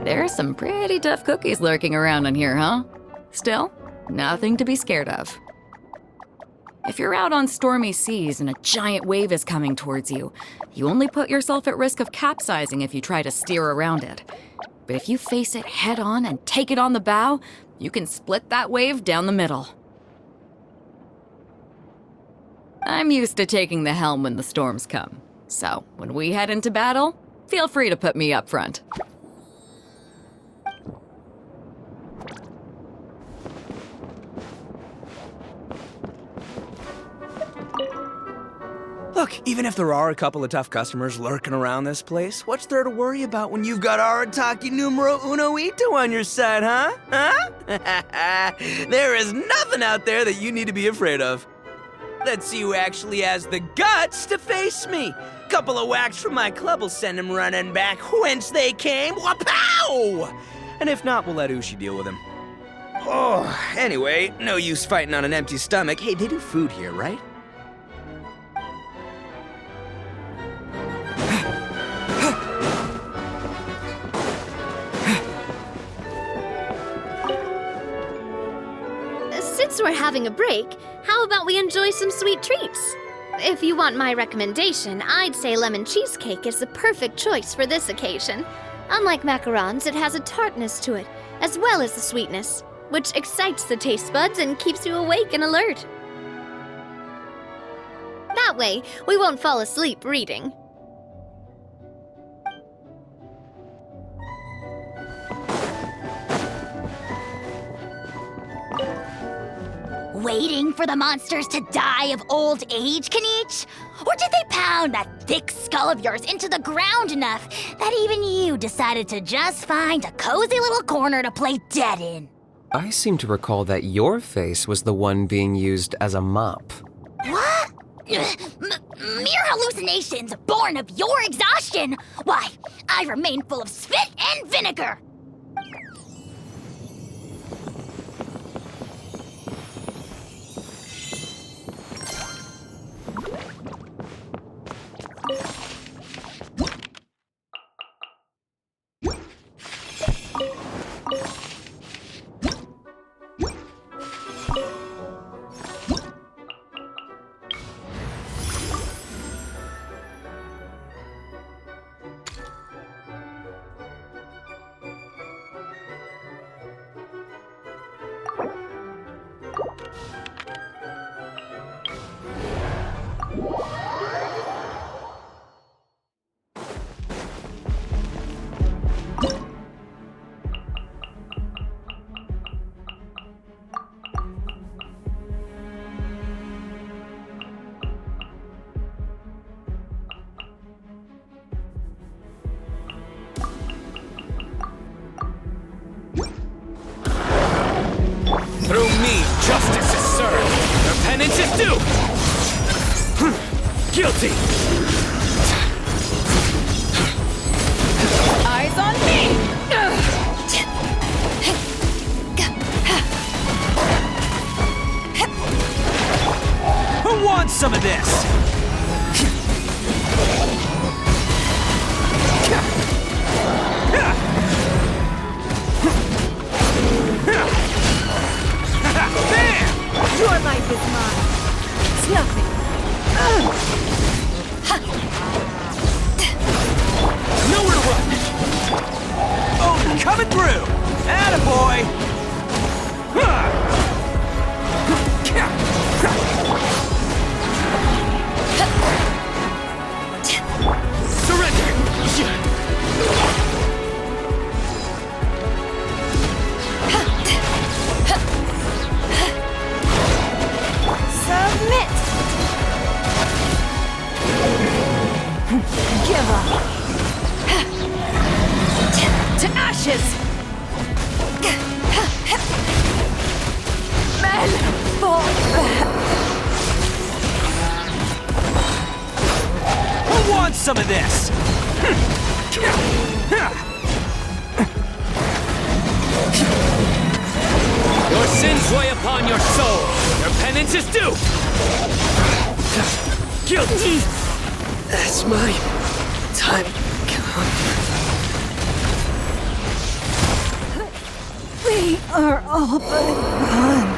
There's some pretty tough cookies lurking around in here, huh? Still, nothing to be scared of. If you're out on stormy seas and a giant wave is coming towards you, you only put yourself at risk of capsizing if you try to steer around it. But if you face it head on and take it on the bow, you can split that wave down the middle. I'm used to taking the helm when the storms come, so when we head into battle, feel free to put me up front. Look, even if there are a couple of tough customers lurking around this place, what's there to worry about when you've got Arataki numero uno ito on your side, huh? Huh? There is nothing out there that you need to be afraid of. Let's see who actually has the guts to face me. Couple of whacks from my club will send him running back whence they came. Wapow! And if not, we'll let Ushi deal with him. Oh, anyway, no use fighting on an empty stomach. Hey, they do food here, right? Since we're having a break, how about we enjoy some sweet treats? If you want my recommendation, I'd say lemon cheesecake is the perfect choice for this occasion. Unlike macarons, it has a tartness to it, as well as the sweetness, which excites the taste buds and keeps you awake and alert. That way, we won't fall asleep reading. Waiting for the monsters to die of old age, Kanichi? Or did they pound that thick skull of yours into the ground enough that even you decided to just find a cozy little corner to play dead in? I seem to recall that your face was the one being used as a mop. What? Mere hallucinations born of your exhaustion! Why, I remain full of spit and vinegar! Through me, justice is served. Their penance is due. Guilty. Eyes on me! Who wants some of this? Your life is mine. It's nothing. Nowhere to run. Oh, coming through. Attaboy. Submit. Give up. To ashes. Men fall back. Who wants some of this? Your sins weigh upon your soul. Your penance is due. Guilty. That's my time come. are all but gone.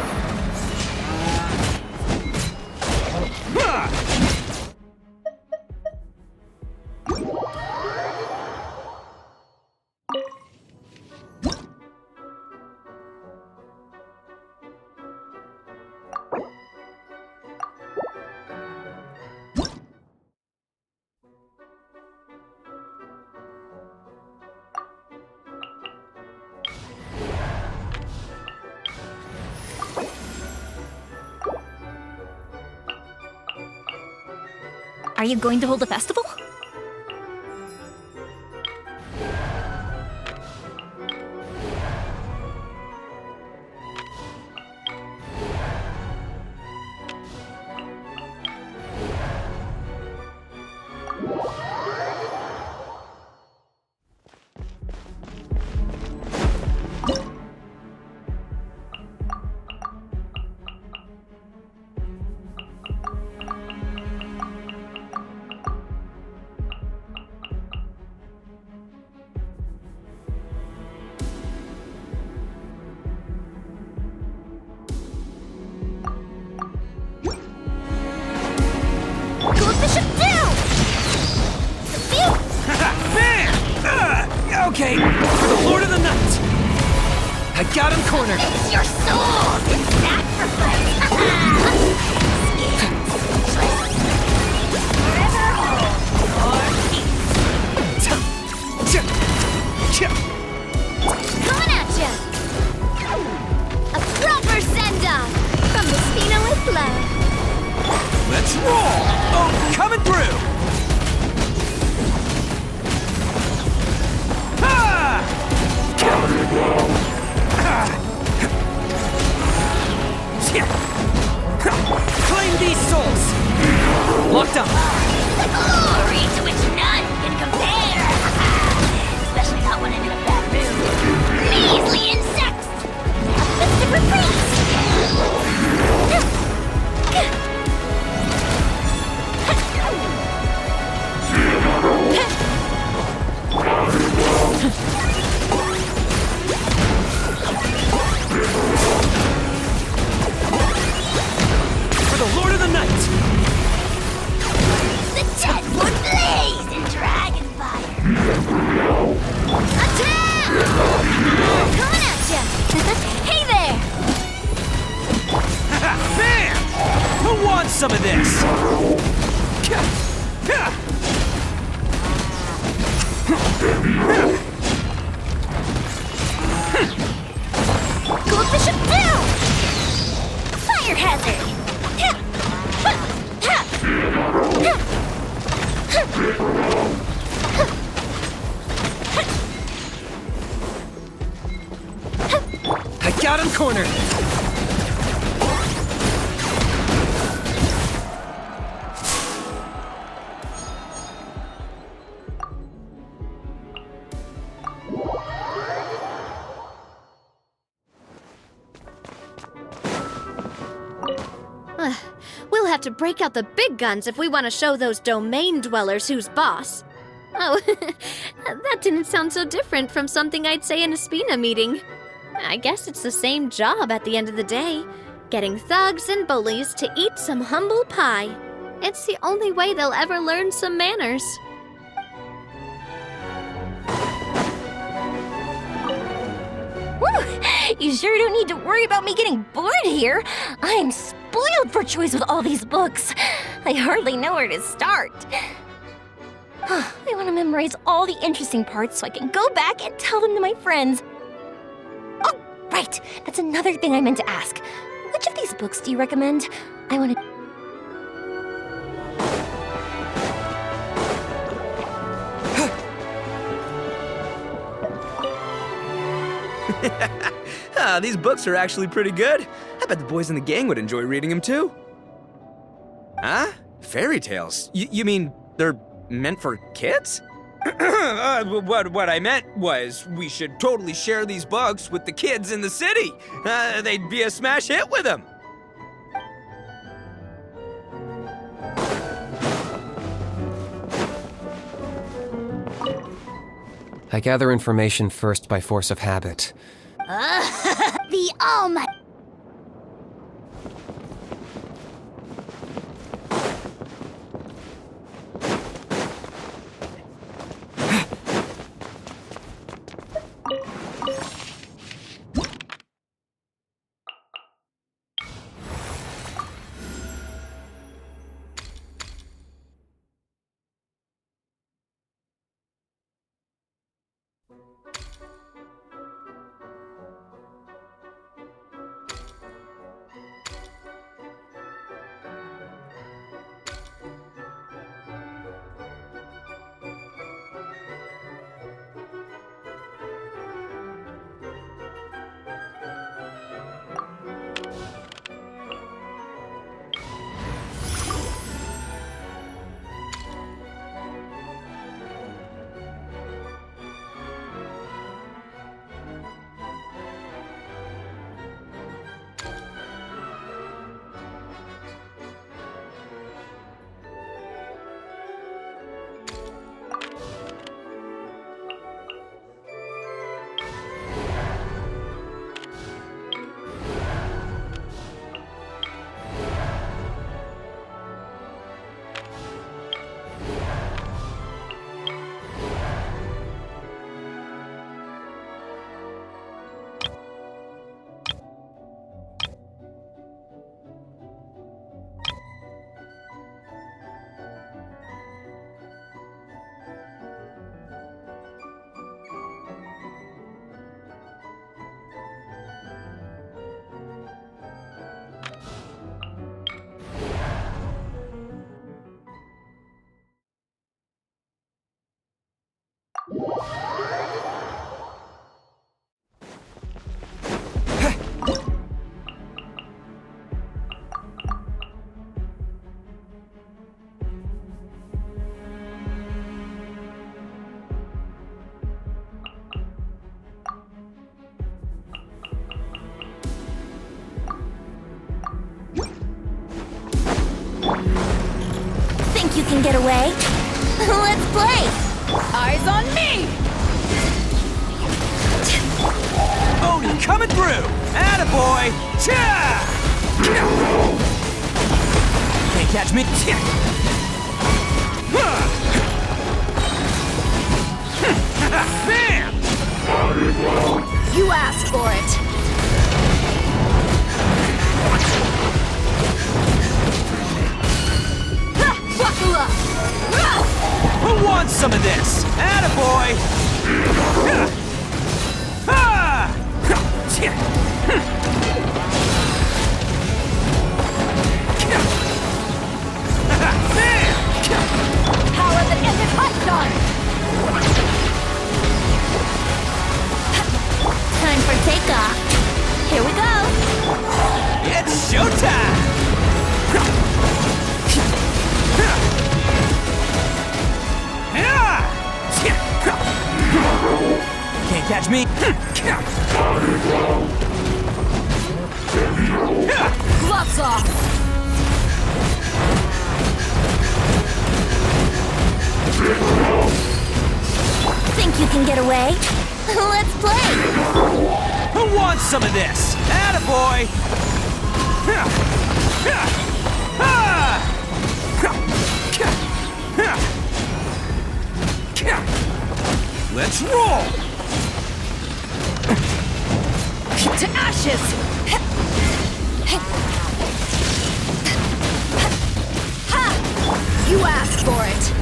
Are you going to hold a festival? Okay, for the Lord of the Night! I got him cornered! It's your soul in sacrifice! Forever hold your peace. Coming at ya! A proper send-off from the Spina with love. Let's roll! Oh, coming through! Claim these souls! Locked up! The glory to which none can compare! Especially not when I'm in a bad mood. Measly insects! That's different praise! For the Lord of the Night! The dead would blaze in dragon fire! Attack! Coming at ya! Hey there! Bam! Who wants some of this? Goldfish up down! Fire hazard! I got him cornered! We'll have to break out the big guns if we want to show those domain dwellers who's boss. Oh, that didn't sound so different from something I'd say in a Spina meeting. I guess it's the same job at the end of the day. Getting thugs and bullies to eat some humble pie. It's the only way they'll ever learn some manners. Woo! You sure don't need to worry about me getting bored here. I'm spoiled for choice with all these books. I hardly know where to start. I want to memorize all the interesting parts so I can go back and tell them to my friends. Oh, right! That's another thing I meant to ask. Which of these books do you recommend? I want to... These books are actually pretty good. I bet the boys in the gang would enjoy reading them too. Huh? Fairy tales? You mean they're meant for kids? What I meant was we should totally share these books with the kids in the city. They'd be a smash hit with them. I gather information first by force of habit. The the almighty. Think you can get away? Let's play! Eyes on me! Odie coming through! Attaboy! Cha! Can't catch me! Bam! You asked for it! Buckle up! Who wants some of this? Attaboy! Power that ended Python! Time for takeoff. Here we go! It's showtime! Can't catch me! Gloves off! Think you can get away? Let's play! Who wants some of this? Attaboy! Let's roll! To ashes! You asked for it!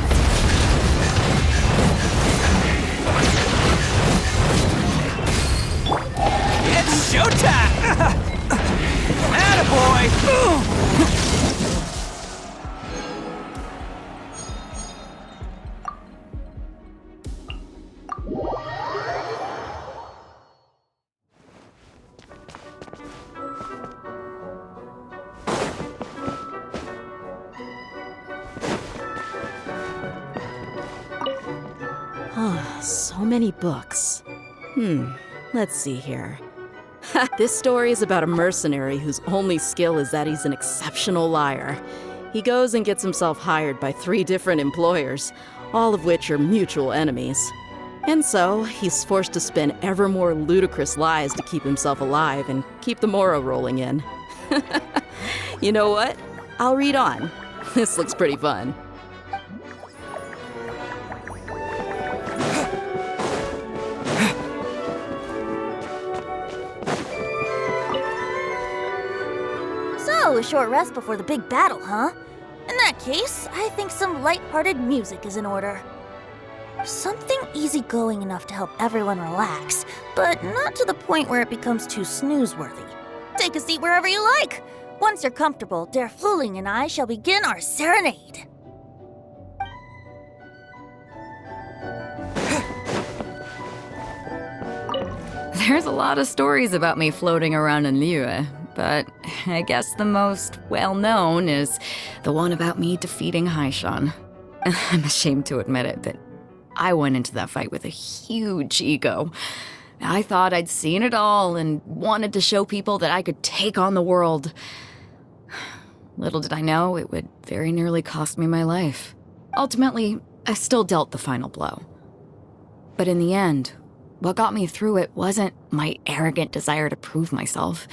It's showtime! Attaboy! So many books. Let's see here. This story is about a mercenary whose only skill is that he's an exceptional liar. He goes and gets himself hired by 3 different employers, all of which are mutual enemies. And so, he's forced to spin ever more ludicrous lies to keep himself alive and keep the morrow rolling in. You know what? I'll read on. This looks pretty fun. So, a short rest before the big battle, huh? In that case, I think some light-hearted music is in order. Something easygoing enough to help everyone relax, but not to the point where it becomes too snooze-worthy. Take a seat wherever you like. Once you're comfortable, Der Fluling and I shall begin our serenade. There's a lot of stories about me floating around in Liyue, but I guess the most well-known is the one about me defeating Haishan. I'm ashamed to admit it, but I went into that fight with a huge ego. I thought I'd seen it all and wanted to show people that I could take on the world. Little did I know it would very nearly cost me my life. Ultimately, I still dealt the final blow. But in the end, what got me through it wasn't my arrogant desire to prove myself.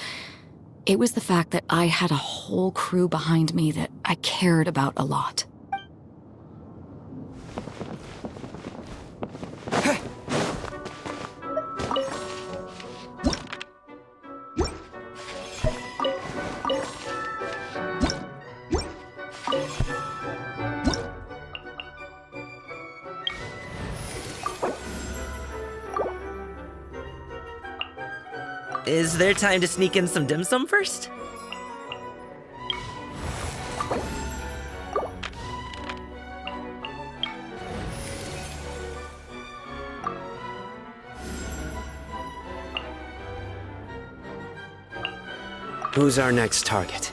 It was the fact that I had a whole crew behind me that I cared about a lot. Is there time to sneak in some dim sum first? Who's our next target?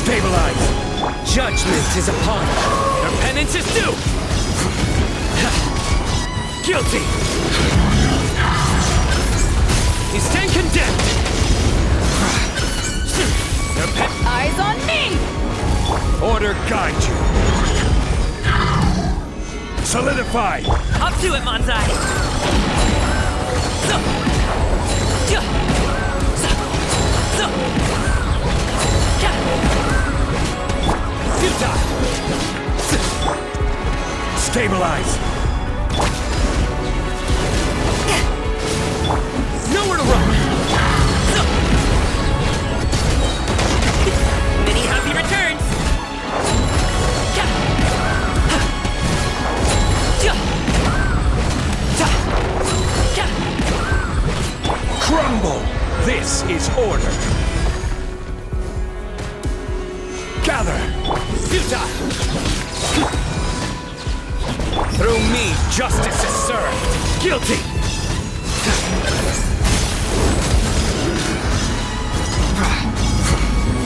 Stabilize! Judgment is upon them! Their penance is due! Guilty! You stand condemned! Eyes on me! Order guide you! Solidify! Up to it, Manzai! Stabilize! Nowhere to run! Many happy returns! Crumble! This is order! Gather! Futile! Through me, justice is served! Guilty!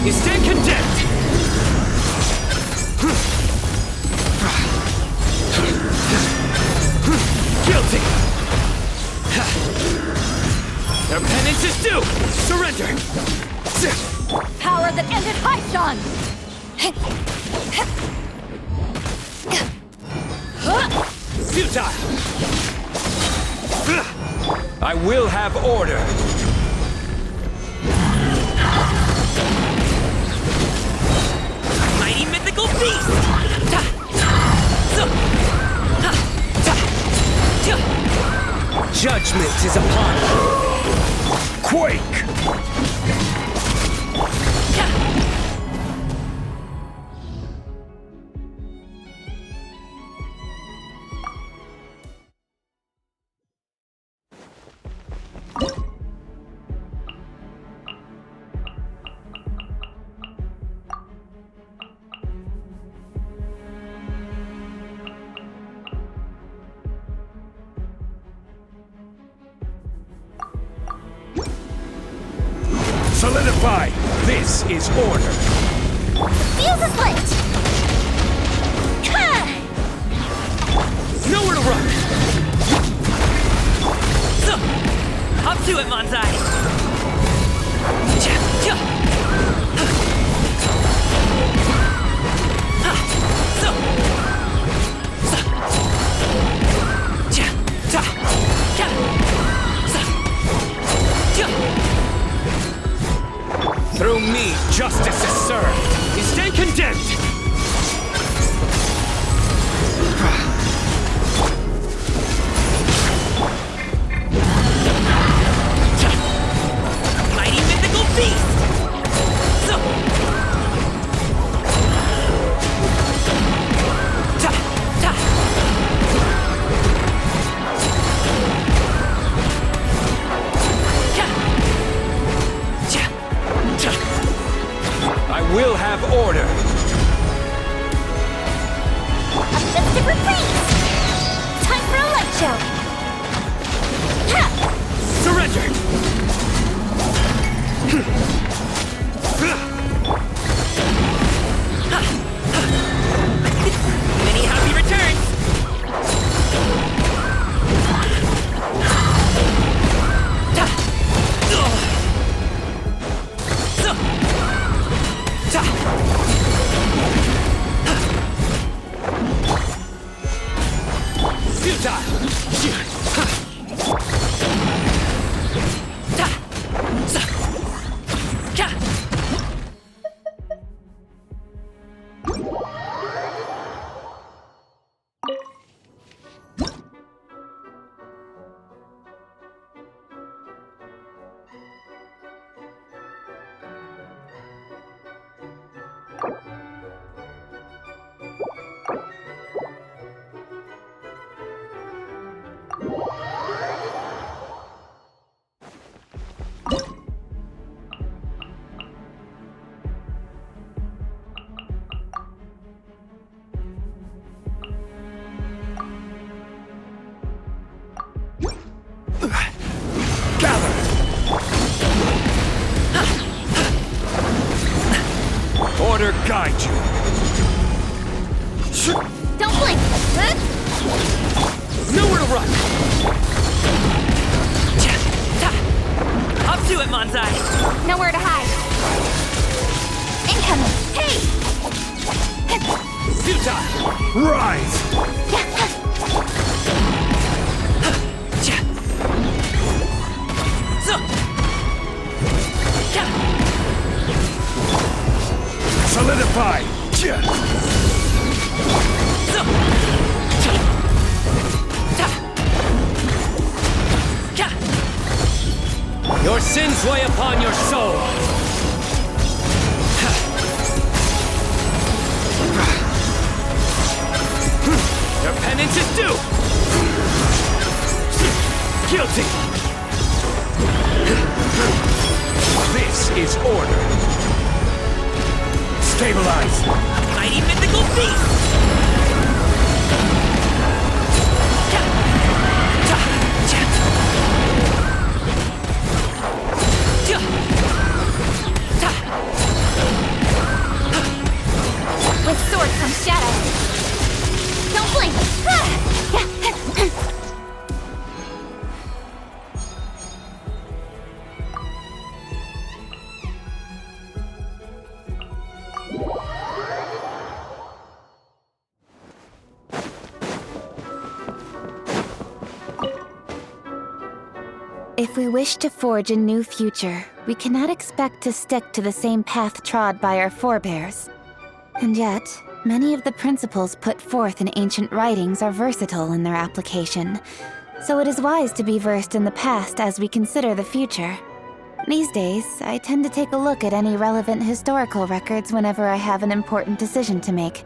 You stand condemned! Guilty! Their penance is due! Surrender! Power that ended Haishan! Futile! I will have order! Mighty mythical beast! Judgment is upon you! Quake! Solidify! This is order! Fuse is lit! Ha! Nowhere to run! Up to it, Manzai! Through me, justice is served! You stand condemned! Mighty mythical beast! I will have order! A festive reprise! Time for a light show! Ha! Surrender! Many happy returns! Order guide you! Don't blink! Nowhere to run! Up to it, Manzai! Nowhere to hide! Incoming! Hey! Futile! Rise! Solidify! Your sins weigh upon your soul! Your penance is due! Guilty! This is order! Stabilize! Mighty mythical beast! With sword comes shadow! Don't blink! If we wish to forge a new future, we cannot expect to stick to the same path trod by our forebears. And yet, many of the principles put forth in ancient writings are versatile in their application, so it is wise to be versed in the past as we consider the future. These days, I tend to take a look at any relevant historical records whenever I have an important decision to make.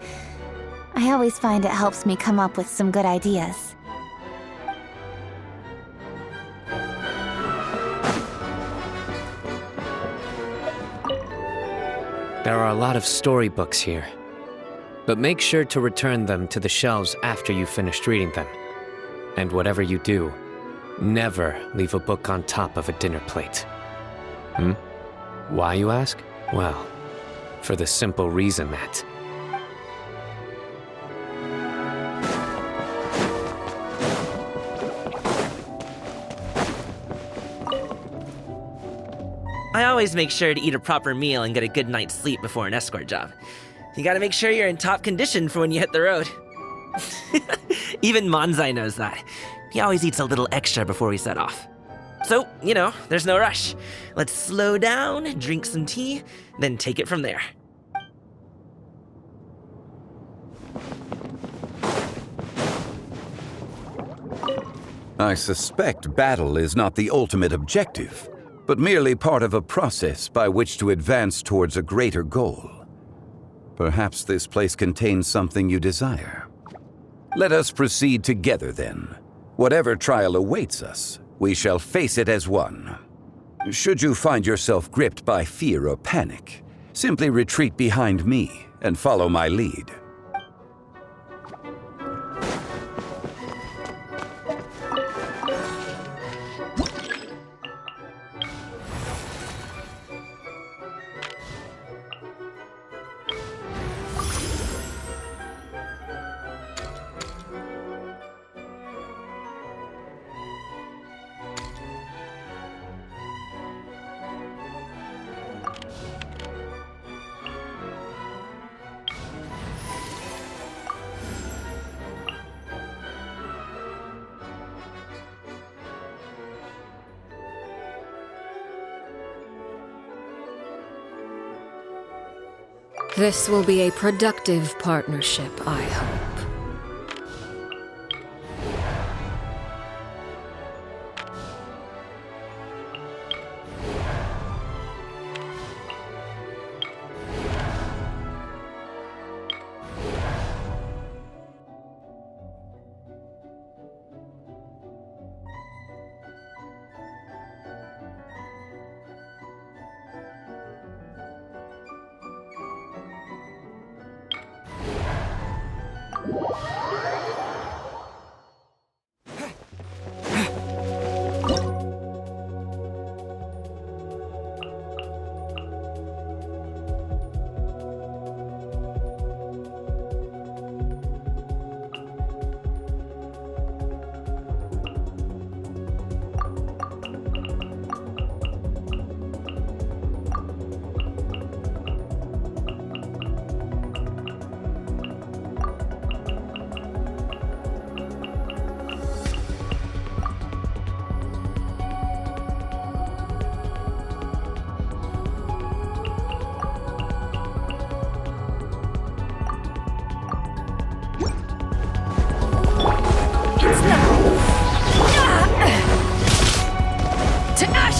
I always find it helps me come up with some good ideas. There are a lot of storybooks here, but make sure to return them to the shelves after you've finished reading them. And whatever you do, never leave a book on top of a dinner plate. Why, you ask? Well, for the simple reason that... I always make sure to eat a proper meal and get a good night's sleep before an escort job. You gotta make sure you're in top condition for when you hit the road. Even Manzai knows that. He always eats a little extra before we set off. So, there's no rush. Let's slow down, drink some tea, then take it from there. I suspect battle is not the ultimate objective, but merely part of a process by which to advance towards a greater goal. Perhaps this place contains something you desire. Let us proceed together then. Whatever trial awaits us, we shall face it as one. Should you find yourself gripped by fear or panic, simply retreat behind me and follow my lead. This will be a productive partnership, I hope.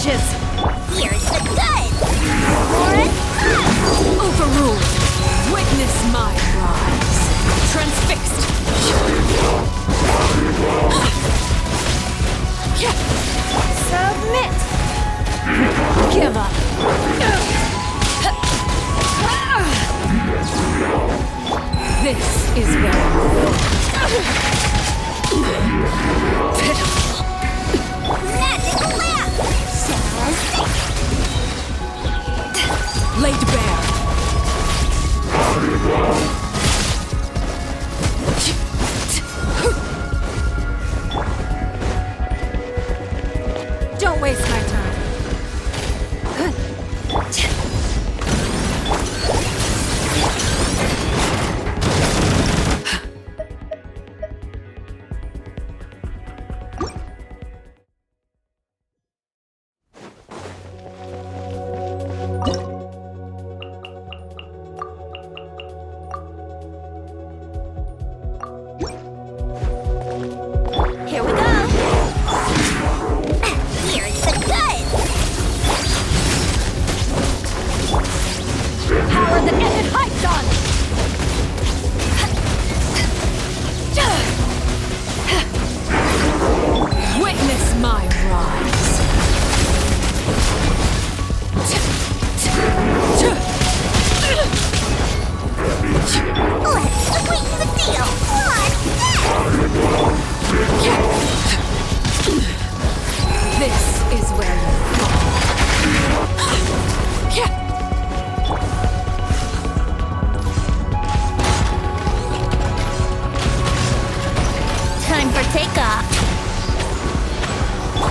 Here's the gun! Overruled! Witness my rise! Transfixed! Submit! Give up! This is where pitiful! Magical lamp! Laid bare!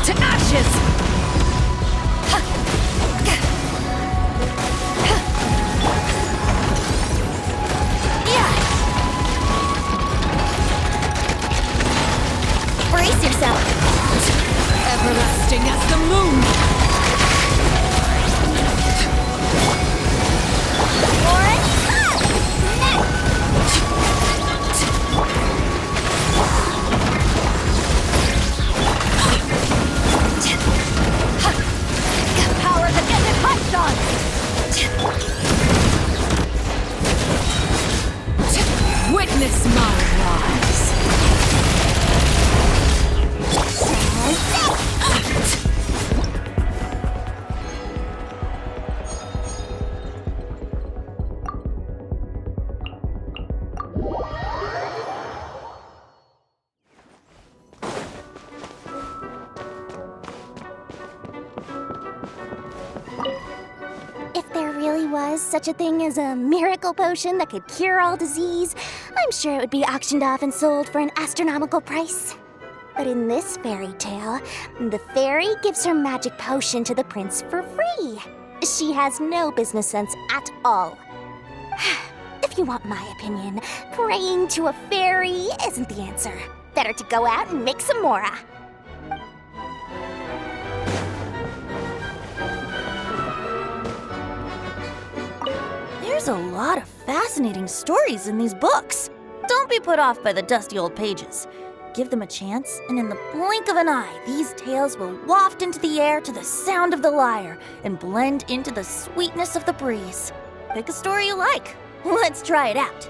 To ashes! Brace yourself. Everlasting as the moon! Power that gets it punched on! Witness my rise! If there really was such a thing as a miracle potion that could cure all disease, I'm sure it would be auctioned off and sold for an astronomical price. But in this fairy tale, the fairy gives her magic potion to the prince for free. She has no business sense at all. If you want my opinion, praying to a fairy isn't the answer. Better to go out and make some mora. There's a lot of fascinating stories in these books. Don't be put off by the dusty old pages. Give them a chance, and in the blink of an eye, these tales will waft into the air to the sound of the lyre and blend into the sweetness of the breeze. Pick a story you like. Let's try it out.